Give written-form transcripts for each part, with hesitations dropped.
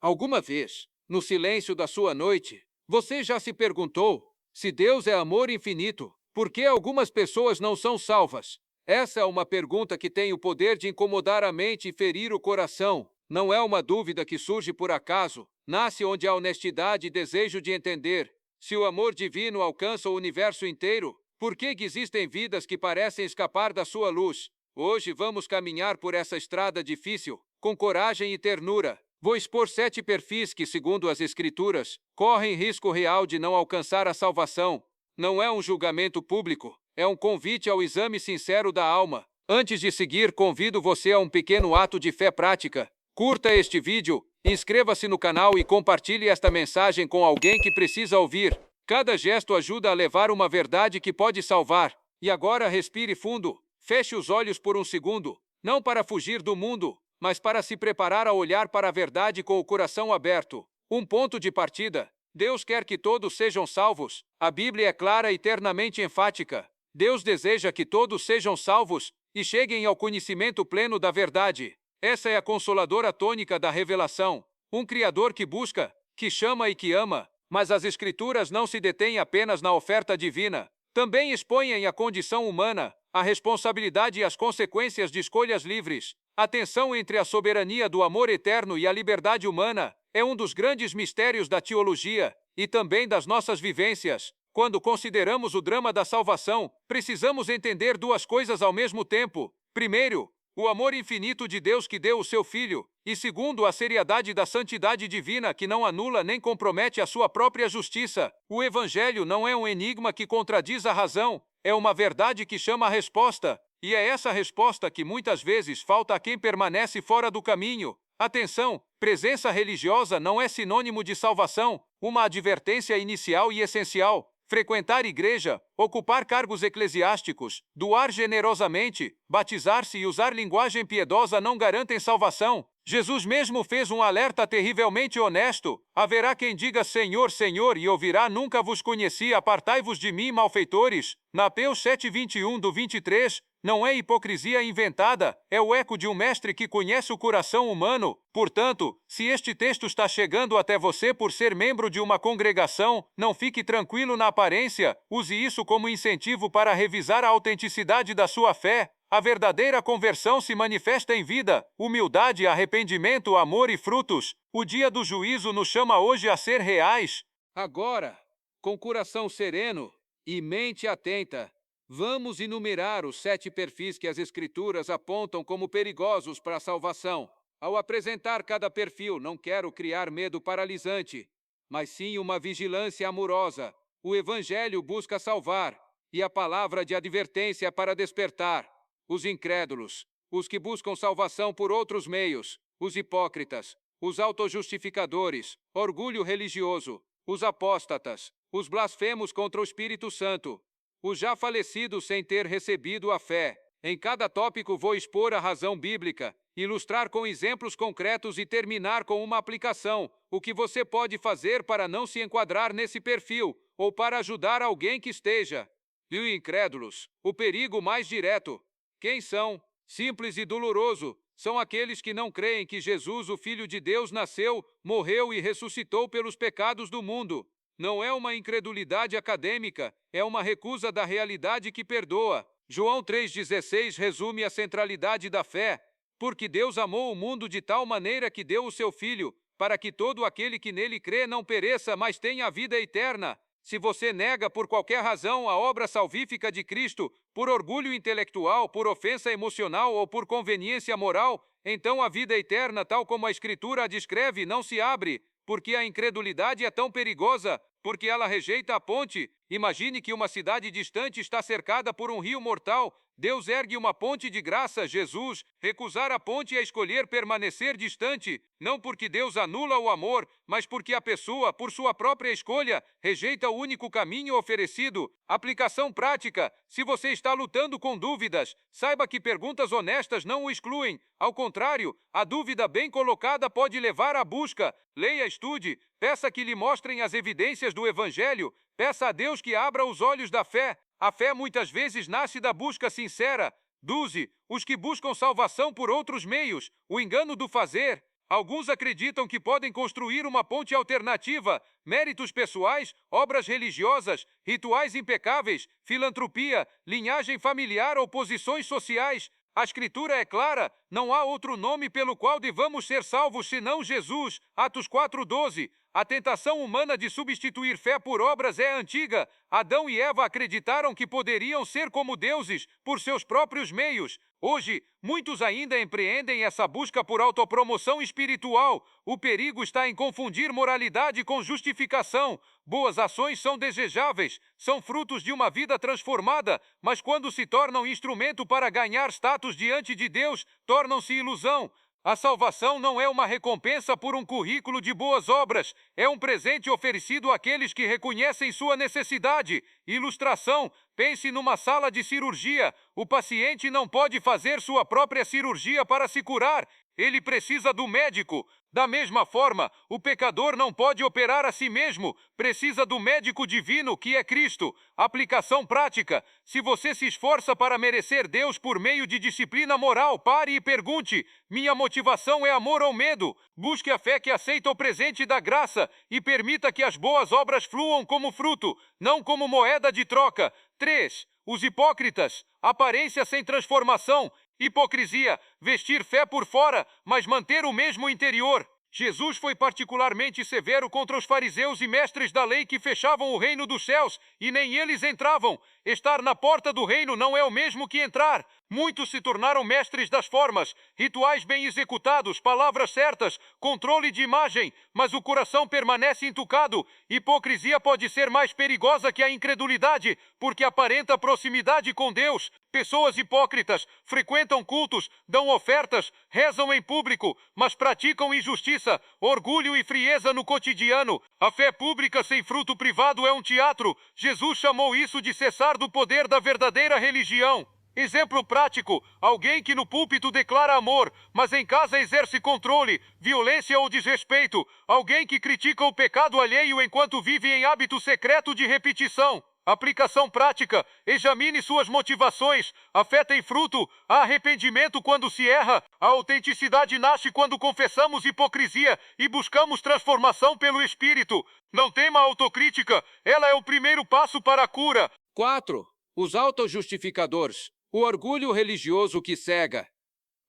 Alguma vez, no silêncio da sua noite, você já se perguntou: se Deus é amor infinito, por que algumas pessoas não são salvas? Essa é uma pergunta que tem o poder de incomodar a mente e ferir o coração. Não é uma dúvida que surge por acaso, nasce onde há honestidade e desejo de entender. Se o amor divino alcança o universo inteiro, por que existem vidas que parecem escapar da sua luz? Hoje vamos caminhar por essa estrada difícil, com coragem e ternura. Vou expor 7 perfis que, segundo as Escrituras, correm risco real de não alcançar a salvação. Não é um julgamento público, é um convite ao exame sincero da alma. Antes de seguir, convido você a um pequeno ato de fé prática. Curta este vídeo, inscreva-se no canal e compartilhe esta mensagem com alguém que precisa ouvir. Cada gesto ajuda a levar uma verdade que pode salvar. E agora respire fundo, feche os olhos por um segundo, não para fugir do mundo, mas para se preparar a olhar para a verdade com o coração aberto. Um ponto de partida. Deus quer que todos sejam salvos. A Bíblia é clara e eternamente enfática. Deus deseja que todos sejam salvos e cheguem ao conhecimento pleno da verdade. Essa é a consoladora tônica da revelação. Um Criador que busca, que chama e que ama. Mas as Escrituras não se detêm apenas na oferta divina. Também expõem a condição humana, a responsabilidade e as consequências de escolhas livres. A tensão entre a soberania do amor eterno e a liberdade humana é um dos grandes mistérios da teologia e também das nossas vivências. Quando consideramos o drama da salvação, precisamos entender duas coisas ao mesmo tempo. Primeiro, o amor infinito de Deus que deu o seu Filho, e segundo, a seriedade da santidade divina que não anula nem compromete a sua própria justiça. O Evangelho não é um enigma que contradiz a razão, é uma verdade que chama a resposta. E é essa resposta que muitas vezes falta a quem permanece fora do caminho. Atenção, presença religiosa não é sinônimo de salvação, uma advertência inicial e essencial. Frequentar igreja, ocupar cargos eclesiásticos, doar generosamente, batizar-se e usar linguagem piedosa não garantem salvação. Jesus mesmo fez um alerta terrivelmente honesto. Haverá quem diga Senhor, Senhor e ouvirá nunca vos conheci, apartai-vos de mim, malfeitores. Mateus 7:21-23. Não é hipocrisia inventada, é o eco de um mestre que conhece o coração humano. Portanto, se este texto está chegando até você por ser membro de uma congregação, não fique tranquilo na aparência, use isso como incentivo para revisar a autenticidade da sua fé. A verdadeira conversão se manifesta em vida, humildade, arrependimento, amor e frutos. O dia do juízo nos chama hoje a ser reais. Agora, com coração sereno e mente atenta, vamos enumerar os 7 perfis que as Escrituras apontam como perigosos para a salvação. Ao apresentar cada perfil, não quero criar medo paralisante, mas sim uma vigilância amorosa. O Evangelho busca salvar, e a palavra de advertência para despertar. Os incrédulos, os que buscam salvação por outros meios, os hipócritas, os autojustificadores, orgulho religioso, os apóstatas, os blasfemos contra o Espírito Santo, os já falecidos sem ter recebido a fé. Em cada tópico vou expor a razão bíblica, ilustrar com exemplos concretos e terminar com uma aplicação. O que você pode fazer para não se enquadrar nesse perfil, ou para ajudar alguém que esteja. E os incrédulos, o perigo mais direto. Quem são? Simples e doloroso. São aqueles que não creem que Jesus, o Filho de Deus, nasceu, morreu e ressuscitou pelos pecados do mundo. Não é uma incredulidade acadêmica, é uma recusa da realidade que perdoa. João 3,16 resume a centralidade da fé. Porque Deus amou o mundo de tal maneira que deu o seu Filho, para que todo aquele que nele crê não pereça, mas tenha a vida eterna. Se você nega por qualquer razão a obra salvífica de Cristo, por orgulho intelectual, por ofensa emocional ou por conveniência moral, então a vida eterna, tal como a Escritura a descreve, não se abre, porque a incredulidade é tão perigosa, porque ela rejeita a ponte. Imagine que uma cidade distante está cercada por um rio mortal. Deus ergue uma ponte de graça, Jesus. Recusar a ponte é escolher permanecer distante, não porque Deus anula o amor, mas porque a pessoa, por sua própria escolha, rejeita o único caminho oferecido. Aplicação prática. Se você está lutando com dúvidas, saiba que perguntas honestas não o excluem. Ao contrário, a dúvida bem colocada pode levar à busca. Leia, estude, peça que lhe mostrem as evidências do Evangelho, peça a Deus que abra os olhos da fé. A fé muitas vezes nasce da busca sincera. 12. Os que buscam salvação por outros meios, o engano do fazer. Alguns acreditam que podem construir uma ponte alternativa, méritos pessoais, obras religiosas, rituais impecáveis, filantropia, linhagem familiar ou posições sociais. A Escritura é clara, não há outro nome pelo qual devamos ser salvos senão Jesus. Atos 4:12. A tentação humana de substituir fé por obras é antiga. Adão e Eva acreditaram que poderiam ser como deuses, por seus próprios meios. Hoje, muitos ainda empreendem essa busca por autopromoção espiritual. O perigo está em confundir moralidade com justificação. Boas ações são desejáveis, são frutos de uma vida transformada, mas quando se tornam instrumento para ganhar status diante de Deus, tornam-se ilusão. A salvação não é uma recompensa por um currículo de boas obras, é um presente oferecido àqueles que reconhecem sua necessidade. Ilustração: pense numa sala de cirurgia. O paciente não pode fazer sua própria cirurgia para se curar, ele precisa do médico. Da mesma forma, o pecador não pode operar a si mesmo, precisa do médico divino, que é Cristo. Aplicação prática: se você se esforça para merecer Deus por meio de disciplina moral, pare e pergunte: minha motivação é amor ou medo? Busque a fé que aceita o presente da graça e permita que as boas obras fluam como fruto, não como moeda de troca. 3. Os hipócritas: aparência sem transformação. Hipocrisia: vestir fé por fora, mas manter o mesmo interior. Jesus foi particularmente severo contra os fariseus e mestres da lei que fechavam o reino dos céus, e nem eles entravam. Estar na porta do reino não é o mesmo que entrar. Muitos se tornaram mestres das formas, rituais bem executados, palavras certas, controle de imagem, mas o coração permanece entucado. Hipocrisia pode ser mais perigosa que a incredulidade, porque aparenta proximidade com Deus. Pessoas hipócritas frequentam cultos, dão ofertas, rezam em público, mas praticam injustiça, orgulho e frieza no cotidiano. A fé pública sem fruto privado é um teatro. Jesus chamou isso de cessar do poder da verdadeira religião. Exemplo prático: alguém que no púlpito declara amor, mas em casa exerce controle, violência ou desrespeito. Alguém que critica o pecado alheio enquanto vive em hábito secreto de repetição. Aplicação prática: examine suas motivações. A fé tem fruto, há arrependimento quando se erra. A autenticidade nasce quando confessamos hipocrisia e buscamos transformação pelo Espírito. Não tema a autocrítica, ela é o primeiro passo para a cura. 4. Os autojustificadores. O orgulho religioso que cega.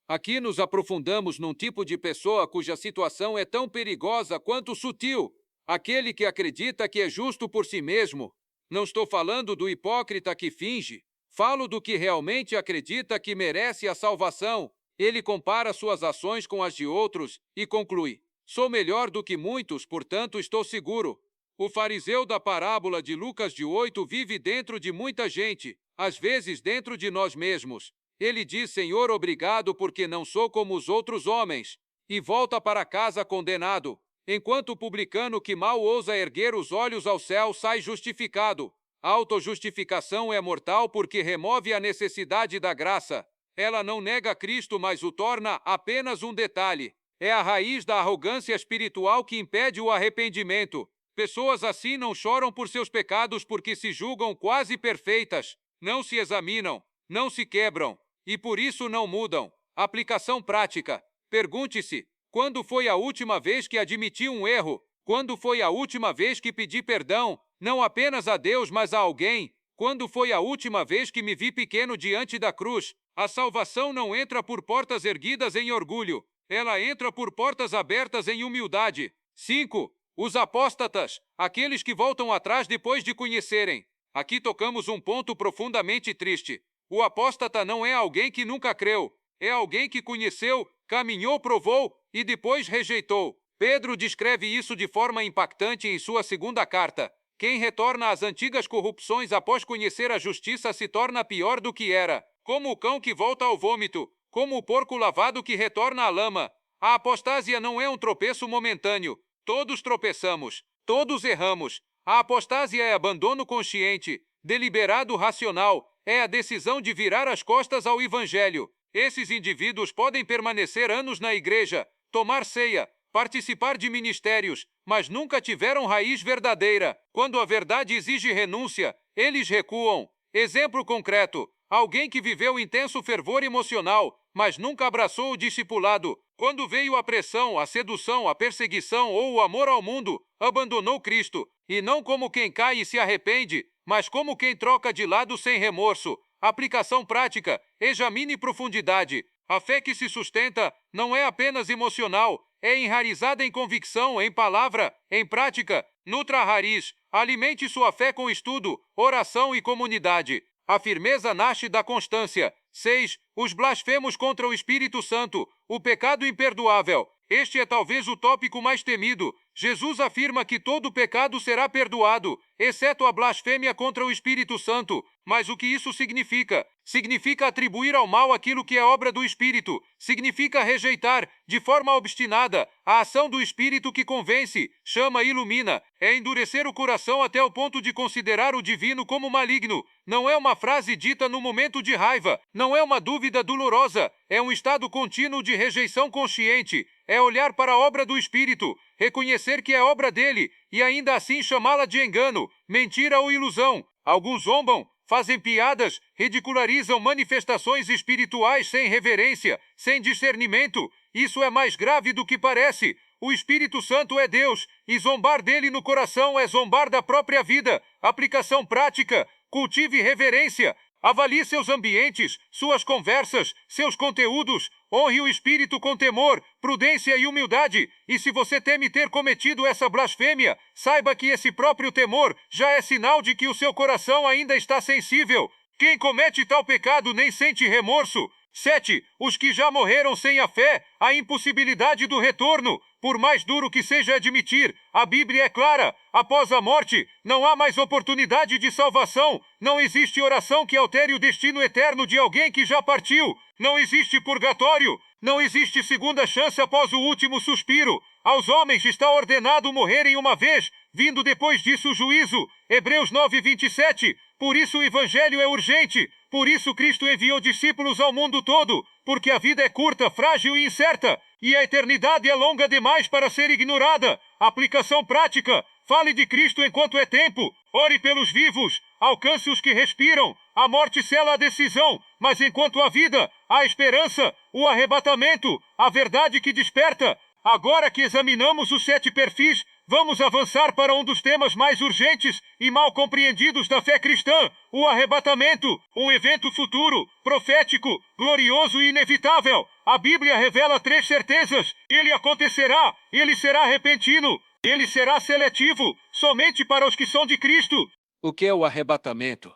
Aqui nos aprofundamos num tipo de pessoa cuja situação é tão perigosa quanto sutil. Aquele que acredita que é justo por si mesmo. Não estou falando do hipócrita que finge. Falo do que realmente acredita que merece a salvação. Ele compara suas ações com as de outros e conclui: sou melhor do que muitos, portanto estou seguro. O fariseu da parábola de Lucas 8 vive dentro de muita gente, às vezes dentro de nós mesmos. Ele diz: Senhor, obrigado porque não sou como os outros homens, e volta para casa condenado, enquanto o publicano que mal ousa erguer os olhos ao céu sai justificado. A autojustificação é mortal porque remove a necessidade da graça. Ela não nega Cristo, mas o torna apenas um detalhe. É a raiz da arrogância espiritual que impede o arrependimento. Pessoas assim não choram por seus pecados porque se julgam quase perfeitas. Não se examinam, não se quebram, e por isso não mudam. Aplicação prática: pergunte-se: quando foi a última vez que admiti um erro? Quando foi a última vez que pedi perdão, não apenas a Deus, mas a alguém? Quando foi a última vez que me vi pequeno diante da cruz? A salvação não entra por portas erguidas em orgulho, ela entra por portas abertas em humildade. 5. Os apóstatas, aqueles que voltam atrás depois de conhecerem. Aqui tocamos um ponto profundamente triste. O apóstata não é alguém que nunca creu, é alguém que conheceu, caminhou, provou e depois rejeitou. Pedro descreve isso de forma impactante em sua segunda carta. Quem retorna às antigas corrupções após conhecer a justiça se torna pior do que era, como o cão que volta ao vômito, como o porco lavado que retorna à lama. A apostásia não é um tropeço momentâneo. Todos tropeçamos, todos erramos. A apostásia é abandono consciente, deliberado, racional, é a decisão de virar as costas ao Evangelho. Esses indivíduos podem permanecer anos na igreja, tomar ceia, participar de ministérios, mas nunca tiveram raiz verdadeira. Quando a verdade exige renúncia, eles recuam. Exemplo concreto: alguém que viveu intenso fervor emocional, mas nunca abraçou o discipulado. Quando veio a pressão, a sedução, a perseguição ou o amor ao mundo, abandonou Cristo, e não como quem cai e se arrepende, mas como quem troca de lado sem remorso. Aplicação prática: examine profundidade. A fé que se sustenta não é apenas emocional, é enraizada em convicção, em palavra, em prática. Nutra a raiz, alimente sua fé com estudo, oração e comunidade. A firmeza nasce da constância. 6. Os blasfemos contra o Espírito Santo, o pecado imperdoável. Este é talvez o tópico mais temido. Jesus afirma que todo pecado será perdoado, exceto a blasfêmia contra o Espírito Santo. Mas o que isso significa? Significa atribuir ao mal aquilo que é obra do Espírito. Significa rejeitar, de forma obstinada, a ação do Espírito que convence, chama e ilumina. É endurecer o coração até o ponto de considerar o divino como maligno. Não é uma frase dita no momento de raiva, não é uma dúvida dolorosa, é um estado contínuo de rejeição consciente. É olhar para a obra do Espírito, reconhecer que é obra dele, e ainda assim chamá-la de engano, mentira ou ilusão. Alguns zombam, fazem piadas, ridicularizam manifestações espirituais sem reverência, sem discernimento. Isso é mais grave do que parece. O Espírito Santo é Deus, e zombar dele no coração é zombar da própria vida. Aplicação prática: cultive reverência. Avalie seus ambientes, suas conversas, seus conteúdos. Honre o Espírito com temor, prudência e humildade. E se você teme ter cometido essa blasfêmia, saiba que esse próprio temor já é sinal de que o seu coração ainda está sensível. Quem comete tal pecado nem sente remorso. 7. Os que já morreram sem a fé, a impossibilidade do retorno. Por mais duro que seja admitir, a Bíblia é clara. Após a morte, não há mais oportunidade de salvação. Não existe oração que altere o destino eterno de alguém que já partiu. Não existe purgatório. Não existe segunda chance após o último suspiro. Aos homens está ordenado morrerem uma vez, vindo depois disso o juízo. Hebreus 9:27. Por isso o evangelho é urgente. Por isso Cristo enviou discípulos ao mundo todo. Porque a vida é curta, frágil e incerta. E a eternidade é longa demais para ser ignorada. Aplicação prática: fale de Cristo enquanto é tempo. Ore pelos vivos. Alcance os que respiram. A morte sela a decisão, mas enquanto há vida, há esperança, o arrebatamento, a verdade que desperta. Agora que examinamos os 7 perfis, vamos avançar para um dos temas mais urgentes e mal compreendidos da fé cristã: o arrebatamento, um evento futuro, profético, glorioso e inevitável. A Bíblia revela 3 certezas: ele acontecerá, ele será repentino, ele será seletivo, somente para os que são de Cristo. O que é o arrebatamento?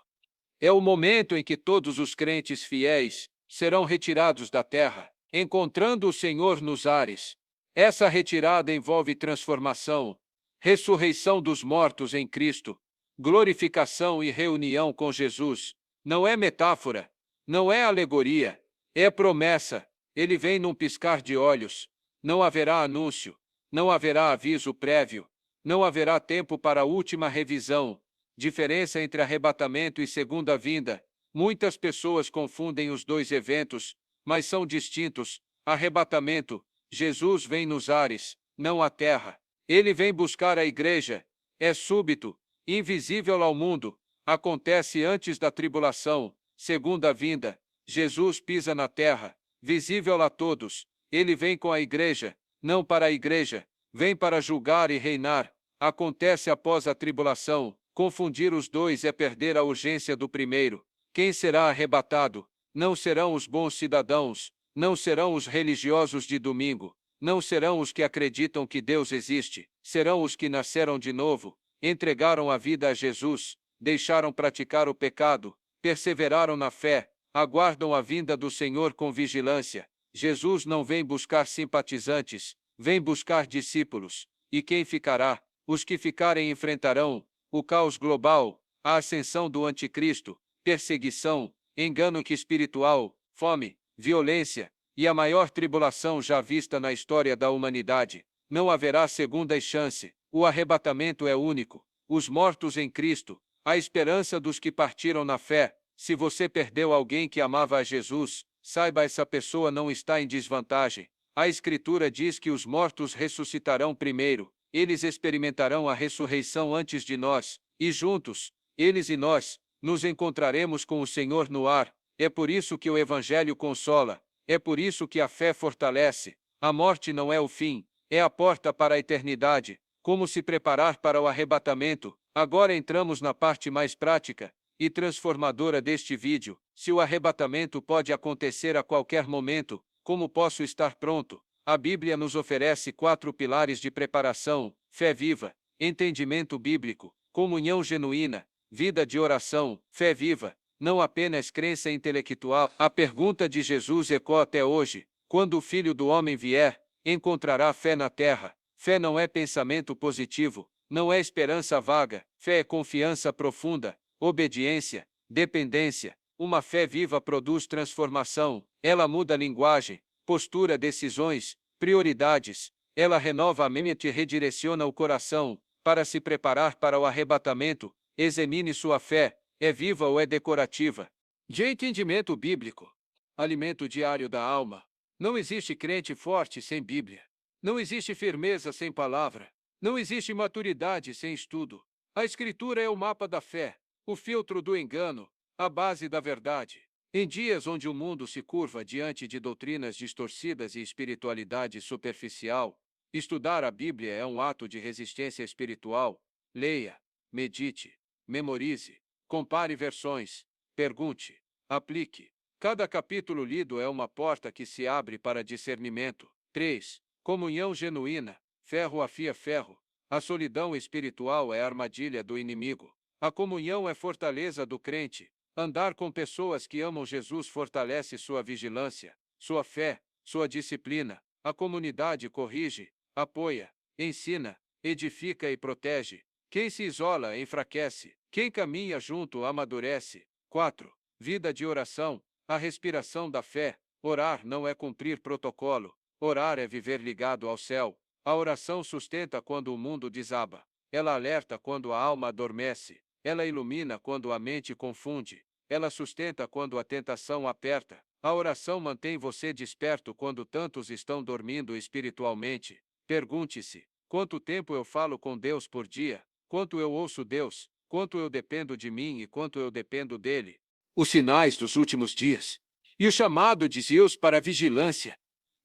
É o momento em que todos os crentes fiéis serão retirados da terra, encontrando o Senhor nos ares. Essa retirada envolve transformação, ressurreição dos mortos em Cristo, glorificação e reunião com Jesus. Não é metáfora, não é alegoria, é promessa. Ele vem num piscar de olhos. Não haverá anúncio, não haverá aviso prévio, não haverá tempo para a última revisão. Diferença entre arrebatamento e segunda vinda. Muitas pessoas confundem os dois eventos, mas são distintos. Arrebatamento: Jesus vem nos ares, não à terra. Ele vem buscar a igreja. É súbito, invisível ao mundo. Acontece antes da tribulação. Segunda vinda: Jesus pisa na terra, visível a todos. Ele vem com a igreja, não para a igreja. Vem para julgar e reinar. Acontece após a tribulação. Confundir os dois é perder a urgência do primeiro. Quem será arrebatado? Não serão os bons cidadãos, não serão os religiosos de domingo, não serão os que acreditam que Deus existe, serão os que nasceram de novo, entregaram a vida a Jesus, deixaram praticar o pecado, perseveraram na fé, aguardam a vinda do Senhor com vigilância. Jesus não vem buscar simpatizantes, vem buscar discípulos. E quem ficará? Os que ficarem enfrentarão o caos global, a ascensão do anticristo, perseguição, engano espiritual, fome, violência e a maior tribulação já vista na história da humanidade. Não haverá segunda chance. O arrebatamento é único. Os mortos em Cristo, a esperança dos que partiram na fé. Se você perdeu alguém que amava a Jesus, saiba, essa pessoa não está em desvantagem. A Escritura diz que os mortos ressuscitarão primeiro. Eles experimentarão a ressurreição antes de nós, e juntos, eles e nós, nos encontraremos com o Senhor no ar. É por isso que o Evangelho consola. É por isso que a fé fortalece. A morte não é o fim, é a porta para a eternidade. Como se preparar para o arrebatamento? Agora entramos na parte mais prática e transformadora deste vídeo. Se o arrebatamento pode acontecer a qualquer momento, como posso estar pronto? A Bíblia nos oferece 4 pilares de preparação: fé viva, entendimento bíblico, comunhão genuína, vida de oração, fé viva, não apenas crença intelectual. A pergunta de Jesus ecoa até hoje: quando o Filho do Homem vier, encontrará fé na terra? Fé não é pensamento positivo, não é esperança vaga, fé é confiança profunda, obediência, dependência. Uma fé viva produz transformação, ela muda a linguagem, postura, decisões, prioridades. Ela renova a mente e redireciona o coração. Para se preparar para o arrebatamento, examine sua fé, é viva ou é decorativa? De entendimento bíblico. Alimento diário da alma. Não existe crente forte sem Bíblia. Não existe firmeza sem palavra. Não existe maturidade sem estudo. A Escritura é o mapa da fé, o filtro do engano, a base da verdade. Em dias onde o mundo se curva diante de doutrinas distorcidas e espiritualidade superficial, estudar a Bíblia é um ato de resistência espiritual. Leia, medite, memorize, compare versões, pergunte, aplique. Cada capítulo lido é uma porta que se abre para discernimento. 3. Comunhão genuína. Ferro afia ferro. A solidão espiritual é a armadilha do inimigo. A comunhão é fortaleza do crente. Andar com pessoas que amam Jesus fortalece sua vigilância, sua fé, sua disciplina. A comunidade corrige, apoia, ensina, edifica e protege. Quem se isola enfraquece. Quem caminha junto amadurece. 4. Vida de oração. A respiração da fé. Orar não é cumprir protocolo. Orar é viver ligado ao céu. A oração sustenta quando o mundo desaba. Ela alerta quando a alma adormece. Ela ilumina quando a mente confunde. Ela sustenta quando a tentação aperta. A oração mantém você desperto quando tantos estão dormindo espiritualmente. Pergunte-se: quanto tempo eu falo com Deus por dia? Quanto eu ouço Deus? Quanto eu dependo de mim e quanto eu dependo dele? Os sinais dos últimos dias. E o chamado de Deus para a vigilância.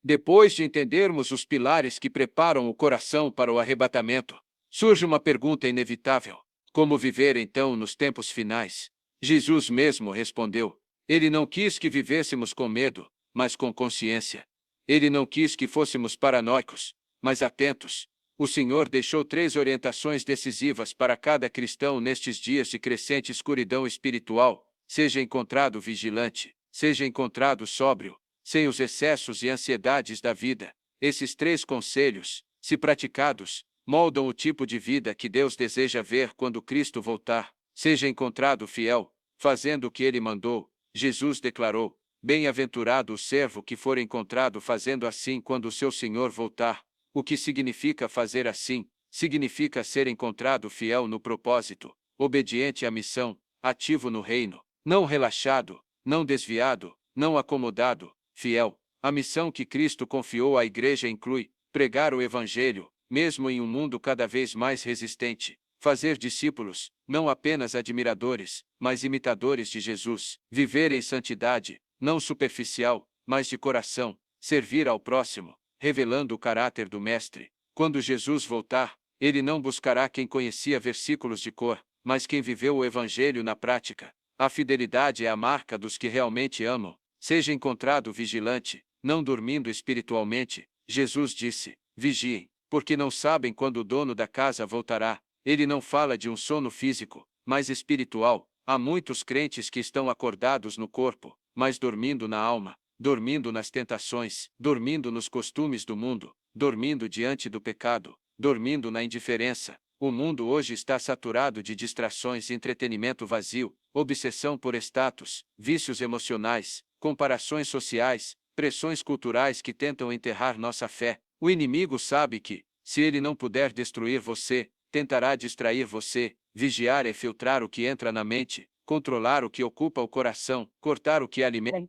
Depois de entendermos os pilares que preparam o coração para o arrebatamento, surge uma pergunta inevitável: como viver então nos tempos finais? Jesus mesmo respondeu. Ele não quis que vivêssemos com medo, mas com consciência. Ele não quis que fôssemos paranoicos, mas atentos. O Senhor deixou 3 orientações decisivas para cada cristão nestes dias de crescente escuridão espiritual: seja encontrado vigilante, seja encontrado sóbrio, sem os excessos e ansiedades da vida. Esses 3 conselhos, se praticados, moldam o tipo de vida que Deus deseja ver quando Cristo voltar. Seja encontrado fiel, fazendo o que ele mandou. Jesus declarou: bem-aventurado o servo que for encontrado fazendo assim quando o seu Senhor voltar. O que significa fazer assim? Significa ser encontrado fiel no propósito, obediente à missão, ativo no reino, não relaxado, não desviado, não acomodado, fiel. A missão que Cristo confiou à igreja inclui pregar o Evangelho, mesmo em um mundo cada vez mais resistente. Fazer discípulos, não apenas admiradores, mas imitadores de Jesus. Viver em santidade, não superficial, mas de coração. Servir ao próximo, revelando o caráter do Mestre. Quando Jesus voltar, ele não buscará quem conhecia versículos de cor, mas quem viveu o Evangelho na prática. A fidelidade é a marca dos que realmente amam. Seja encontrado vigilante, não dormindo espiritualmente. Jesus disse: vigiem, porque não sabem quando o dono da casa voltará. Ele não fala de um sono físico, mas espiritual. Há muitos crentes que estão acordados no corpo, mas dormindo na alma, dormindo nas tentações, dormindo nos costumes do mundo, dormindo diante do pecado, dormindo na indiferença. O mundo hoje está saturado de distrações e entretenimento vazio, obsessão por status, vícios emocionais, comparações sociais, pressões culturais que tentam enterrar nossa fé. O inimigo sabe que, se ele não puder destruir você, tentará distrair você. Vigiar é filtrar o que entra na mente, controlar o que ocupa o coração, cortar o que alimenta.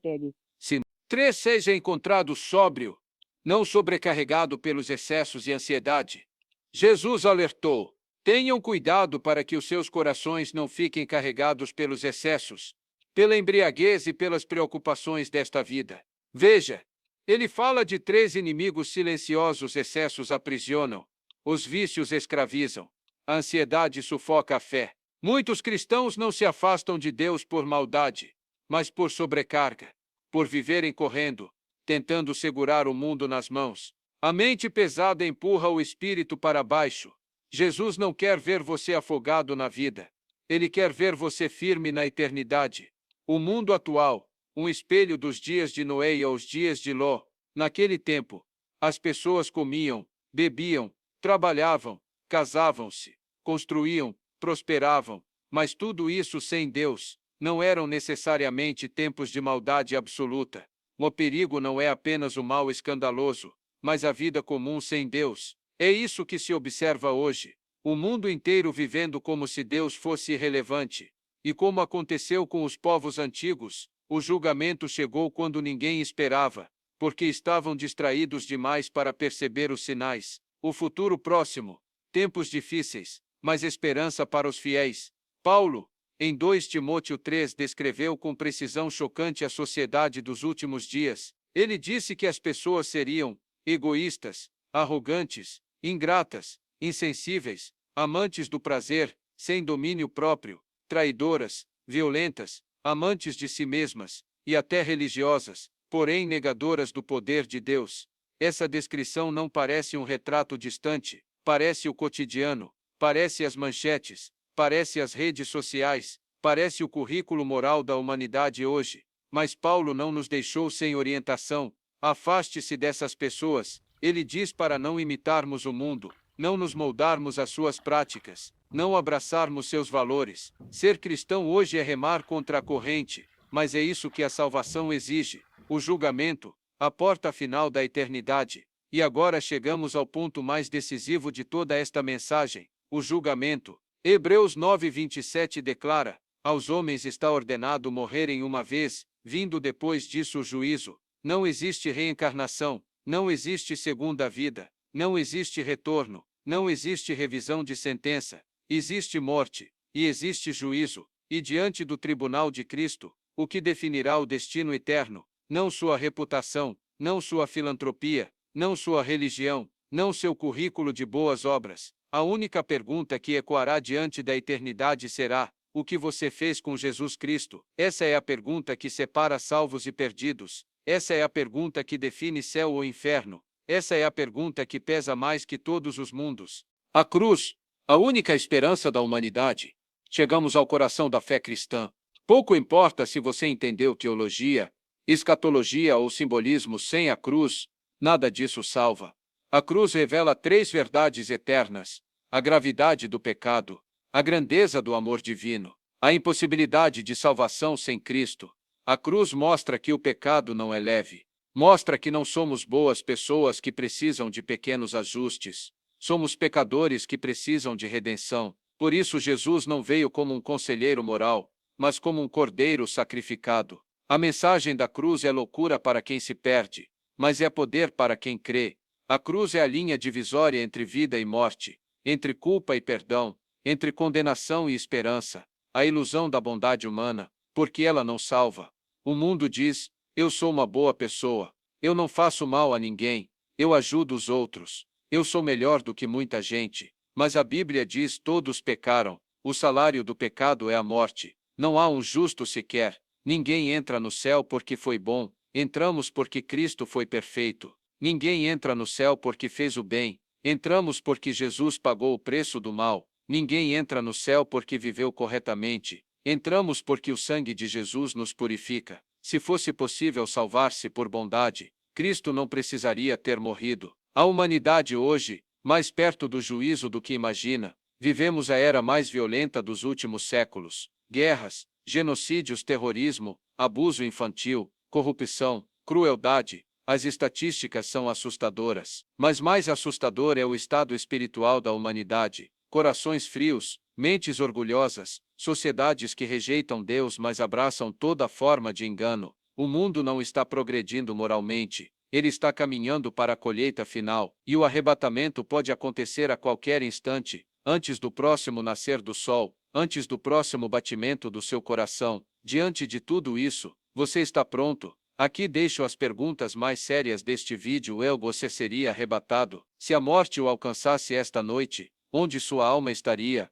3. Seja encontrado sóbrio, não sobrecarregado pelos excessos e ansiedade. Jesus alertou: tenham cuidado para que os seus corações não fiquem carregados pelos excessos, pela embriaguez e pelas preocupações desta vida. Veja, Ele fala de 3 inimigos silenciosos: excessos aprisionam, os vícios escravizam, a ansiedade sufoca a fé. Muitos cristãos não se afastam de Deus por maldade, mas por sobrecarga, por viverem correndo, tentando segurar o mundo nas mãos. A mente pesada empurra o espírito para baixo. Jesus não quer ver você afogado na vida. Ele quer ver você firme na eternidade. O mundo atual, um espelho dos dias de Noé e aos dias de Ló. Naquele tempo, as pessoas comiam, bebiam, trabalhavam, casavam-se, construíam, prosperavam, mas tudo isso sem Deus. Não eram necessariamente tempos de maldade absoluta. O perigo não é apenas o mal escandaloso, mas a vida comum sem Deus. É isso que se observa hoje. O mundo inteiro vivendo como se Deus fosse irrelevante. E como aconteceu com os povos antigos, o julgamento chegou quando ninguém esperava, porque estavam distraídos demais para perceber os sinais. O futuro próximo, tempos difíceis, mas esperança para os fiéis. Paulo, em 2 Timóteo 3, descreveu com precisão chocante a sociedade dos últimos dias. Ele disse que as pessoas seriam egoístas, arrogantes, ingratas, insensíveis, amantes do prazer, sem domínio próprio, traidoras, violentas, amantes de si mesmas, e até religiosas, porém negadoras do poder de Deus. Essa descrição não parece um retrato distante, parece o cotidiano, parece as manchetes, parece as redes sociais, parece o currículo moral da humanidade hoje. Mas Paulo não nos deixou sem orientação. Afaste-se dessas pessoas, ele diz, para não imitarmos o mundo, não nos moldarmos às suas práticas, não abraçarmos seus valores. Ser cristão hoje é remar contra a corrente, mas é isso que a salvação exige: o julgamento, a porta final da eternidade. E agora chegamos ao ponto mais decisivo de toda esta mensagem: o julgamento. Hebreus 9:27 declara: aos homens está ordenado morrerem uma vez, vindo depois disso o juízo. Não existe reencarnação, não existe segunda vida, não existe retorno, não existe revisão de sentença. Existe morte, e existe juízo, e diante do tribunal de Cristo, o que definirá o destino eterno? Não sua reputação, não sua filantropia, não sua religião, não seu currículo de boas obras. A única pergunta que ecoará diante da eternidade será: o que você fez com Jesus Cristo? Essa é a pergunta que separa salvos e perdidos. Essa é a pergunta que define céu ou inferno. Essa é a pergunta que pesa mais que todos os mundos. A cruz, a única esperança da humanidade. Chegamos ao coração da fé cristã. Pouco importa se você entendeu teologia, escatologia ou simbolismo, sem a cruz, nada disso salva. A cruz revela 3 verdades eternas: a gravidade do pecado, a grandeza do amor divino, a impossibilidade de salvação sem Cristo. A cruz mostra que o pecado não é leve. Mostra que não somos boas pessoas que precisam de pequenos ajustes. Somos pecadores que precisam de redenção. Por isso Jesus não veio como um conselheiro moral, mas como um cordeiro sacrificado. A mensagem da cruz é loucura para quem se perde, mas é poder para quem crê. A cruz é a linha divisória entre vida e morte, entre culpa e perdão, entre condenação e esperança, a ilusão da bondade humana, porque ela não salva. O mundo diz: eu sou uma boa pessoa, eu não faço mal a ninguém, eu ajudo os outros, eu sou melhor do que muita gente. Mas a Bíblia diz: todos pecaram, o salário do pecado é a morte. Não há um justo sequer. Ninguém entra no céu porque foi bom, entramos porque Cristo foi perfeito. Ninguém entra no céu porque fez o bem, entramos porque Jesus pagou o preço do mal. Ninguém entra no céu porque viveu corretamente, entramos porque o sangue de Jesus nos purifica. Se fosse possível salvar-se por bondade, Cristo não precisaria ter morrido. A humanidade hoje, mais perto do juízo do que imagina. Vivemos a era mais violenta dos últimos séculos. Guerras, genocídios, terrorismo, abuso infantil, corrupção, crueldade. As estatísticas são assustadoras. Mas mais assustador é o estado espiritual da humanidade. Corações frios, mentes orgulhosas, sociedades que rejeitam Deus mas abraçam toda forma de engano. O mundo não está progredindo moralmente. Ele está caminhando para a colheita final, e o arrebatamento pode acontecer a qualquer instante, antes do próximo nascer do sol, antes do próximo batimento do seu coração. Diante de tudo isso, você está pronto? Aqui deixo as perguntas mais sérias deste vídeo. Você seria arrebatado se a morte o alcançasse esta noite? Onde sua alma estaria?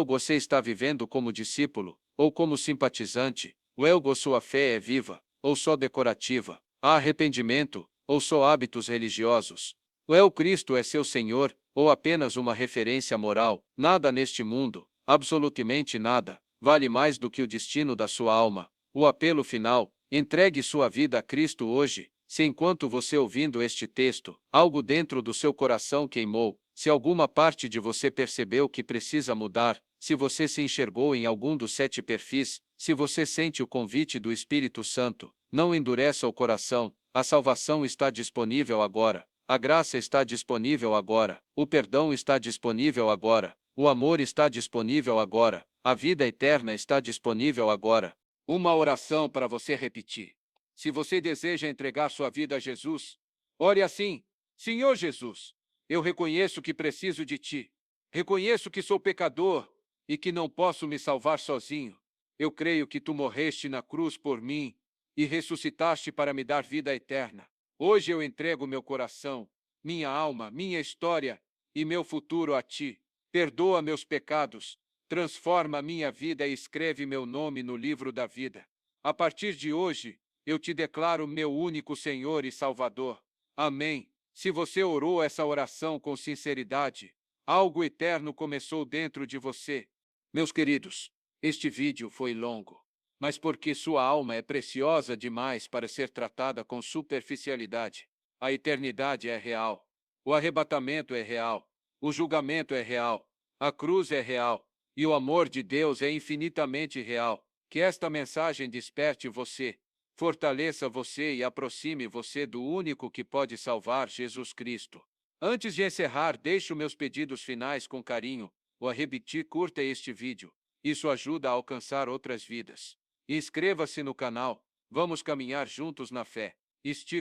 Você está vivendo como discípulo ou como simpatizante? Sua fé é viva ou só decorativa? Há arrependimento ou só hábitos religiosos? Cristo é seu Senhor ou apenas uma referência moral? Nada neste mundo, absolutamente nada, vale mais do que o destino da sua alma. O apelo final: entregue sua vida a Cristo hoje. Se enquanto você ouvindo este texto, algo dentro do seu coração queimou, se alguma parte de você percebeu que precisa mudar, se você se enxergou em algum dos 7 perfis, se você sente o convite do Espírito Santo, não endureça o coração. A salvação está disponível agora. A graça está disponível agora. O perdão está disponível agora. O amor está disponível agora. A vida eterna está disponível agora. Uma oração para você repetir. Se você deseja entregar sua vida a Jesus, ore assim: Senhor Jesus, eu reconheço que preciso de Ti. Reconheço que sou pecador e que não posso me salvar sozinho. Eu creio que Tu morreste na cruz por mim e ressuscitaste para me dar vida eterna. Hoje eu entrego meu coração, minha alma, minha história e meu futuro a Ti. Perdoa meus pecados, transforma minha vida e escreve meu nome no livro da vida. A partir de hoje, eu te declaro meu único Senhor e Salvador. Amém. Se você orou essa oração com sinceridade, algo eterno começou dentro de você. Meus queridos, este vídeo foi longo, mas porque sua alma é preciosa demais para ser tratada com superficialidade. A eternidade é real. O arrebatamento é real. O julgamento é real. A cruz é real. E o amor de Deus é infinitamente real. Que esta mensagem desperte você, fortaleça você e aproxime você do único que pode salvar, Jesus Cristo. Antes de encerrar, deixo meus pedidos finais com carinho. O a repetir, curta este vídeo. Isso ajuda a alcançar outras vidas. E inscreva-se no canal. Vamos caminhar juntos na fé.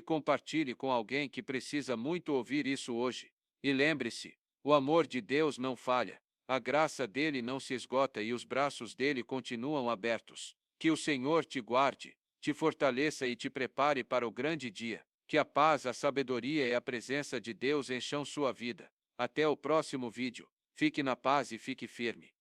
Compartilhe com alguém que precisa muito ouvir isso hoje. E lembre-se, o amor de Deus não falha. A graça dele não se esgota e os braços dele continuam abertos. Que o Senhor te guarde, te fortaleça e te prepare para o grande dia. Que a paz, a sabedoria e a presença de Deus encham sua vida. Até o próximo vídeo. Fique na paz e fique firme.